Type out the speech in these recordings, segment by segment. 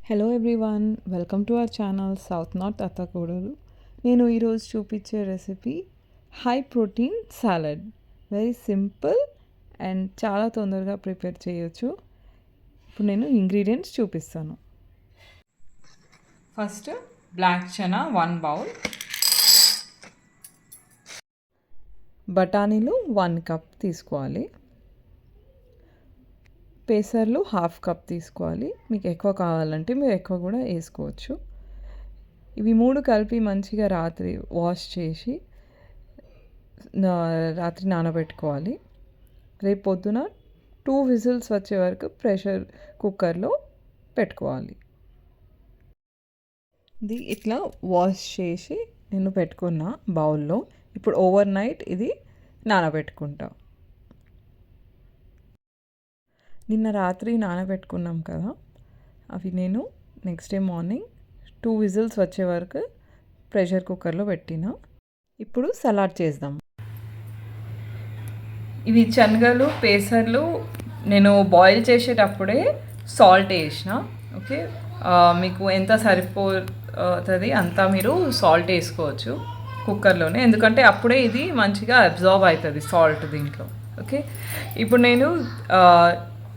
Hello everyone, welcome to our channel South North అత్తకూడలు. నేను ఈరోజు చూపించే recipe high protein salad. Very simple and చాలా తొందరగా ప్రిపేర్ చేయొచ్చు. ఇప్పుడు నేను ఇంగ్రీడియంట్స్ చూపిస్తాను. ఫస్ట్ బ్లాక్ చనా 1 బౌల్, బఠానీలు 1 కప్ తీసుకోవాలి, పేసర్లు 1/2 కప్ తీసుకోవాలి. మీకు ఎక్కువ కావాలంటే మీరు ఎక్కువ కూడా వేసుకోవచ్చు. ఇవి 3 కలిపి మంచిగా రాత్రి వాష్ చేసి రాత్రి నానబెట్టుకోవాలి. రేపు పొద్దున 2 విజిల్స్ వచ్చే వరకు ప్రెషర్ కుక్కర్లో పెట్టుకోవాలి. ఇది ఇట్లా వాష్ చేసి నేను పెట్టుకున్న బౌల్లో ఇప్పుడు ఓవర్ నైట్ ఇది నానబెట్టుకుంటా. నిన్న రాత్రి నానబెట్టుకున్నాం కదా, అవి నేను నెక్స్ట్ డే మార్నింగ్ 2 విజిల్స్ వచ్చే వరకు ప్రెషర్ కుక్కర్లో పెట్టిన. ఇప్పుడు సలాడ్ చేద్దాం. ఇవి శనగలు పేసర్లు నేను బాయిల్ చేసేటప్పుడే సాల్ట్ వేసిన. ఓకే, మీకు ఎంత సరిపోతుంది అంతా మీరు సాల్ట్ వేసుకోవచ్చు కుక్కర్లోనే, ఎందుకంటే అప్పుడే ఇది మంచిగా అబ్జార్బ్ అవుతుంది సాల్ట్ దీంట్లో. ఓకే, ఇప్పుడు నేను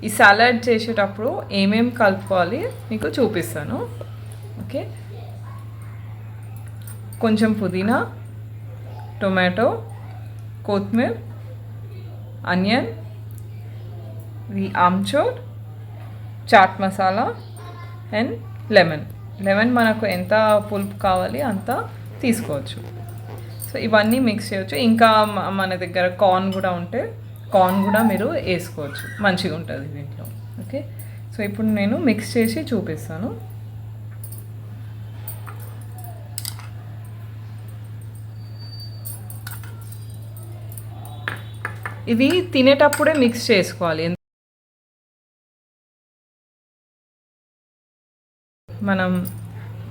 ఈ సలాడ్ చేసేటప్పుడు ఏమేమి కలుపుకోవాలి మీకు చూపిస్తాను. ఓకే, కొంచెం పుదీనా, టొమాటో, కొత్తిమీర, onion, amchur, chaat masala and lemon మనకు ఎంత పులుపు కావాలి అంత తీసుకోవచ్చు. సో ఇవన్నీ మిక్స్ చేయవచ్చు. ఇంకా మన దగ్గర కార్న్ కూడా ఉంటే కార్న్ కూడా మీరు వేసుకోవచ్చు, మంచిగా ఉంటుంది దీంట్లో. ఓకే, సో ఇప్పుడు నేను మిక్స్ చేసి చూపిస్తాను. ఇవి తినేటప్పుడే మిక్స్ చేసుకోవాలి. మనం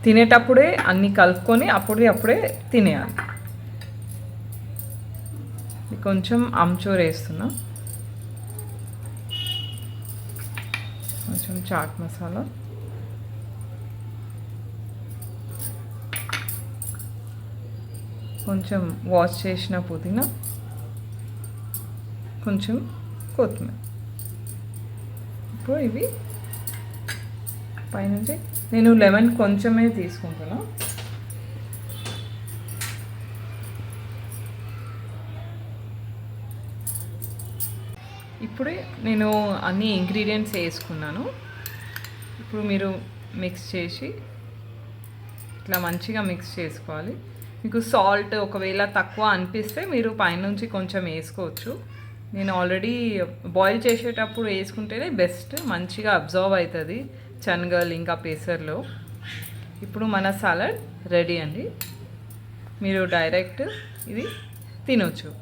తినేటప్పుడే అన్నీ కలుపుకొని అప్పుడే తినేయాలి. కొంచెం ఆమ్చూర్ వేస్తున్నా, కొంచెం చాట్ మసాలా, కొంచెం వాష్ చేసిన పుదీనా, కొంచెం కొత్తిమీర. ఇప్పుడు ఇవి పైనుంచి నేను లెమన్ కొంచెమే తీసుకుంటున్నా. ఇప్పుడు నేను అన్ని ఇంగ్రీడియంట్స్ వేసుకున్నాను. ఇప్పుడు మీరు మిక్స్ చేసి ఇట్లా మంచిగా మిక్స్ చేసుకోవాలి. మీకు సాల్ట్ ఒకవేళ తక్కువ అనిపిస్తే మీరు పైనుంచి కొంచెం వేసుకోవచ్చు. నేను ఆల్రెడీ బాయిల్ చేసేటప్పుడు వేసుకుంటేనే బెస్ట్, మంచిగా అబ్జార్బ్ అవుతుంది శనగలు ఇంకా పేసర్లో. ఇప్పుడు మన సలాడ్ రెడీ అండి. మీరు డైరెక్ట్ ఇది తినొచ్చు.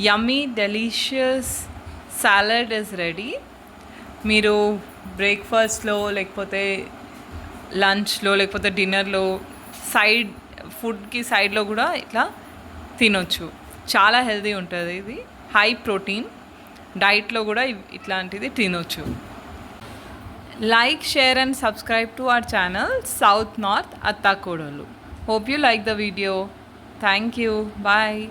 యమ్మీ డెలీషియస్ సాలడ్ ఇస్ రెడీ. మీరు బ్రేక్ఫాస్ట్లో లేకపోతే లంచ్లో లేకపోతే డిన్నర్లో సైడ్ ఫుడ్కి సైడ్లో కూడా ఇట్లా తినొచ్చు. చాలా హెల్తీ ఉంటుంది ఇది, హై ప్రోటీన్. డైట్లో కూడా ఇట్లాంటిది తినొచ్చు. Like, share and subscribe to our channel South North అత్తాకోడలు. Hope you like the video. Thank you. Bye.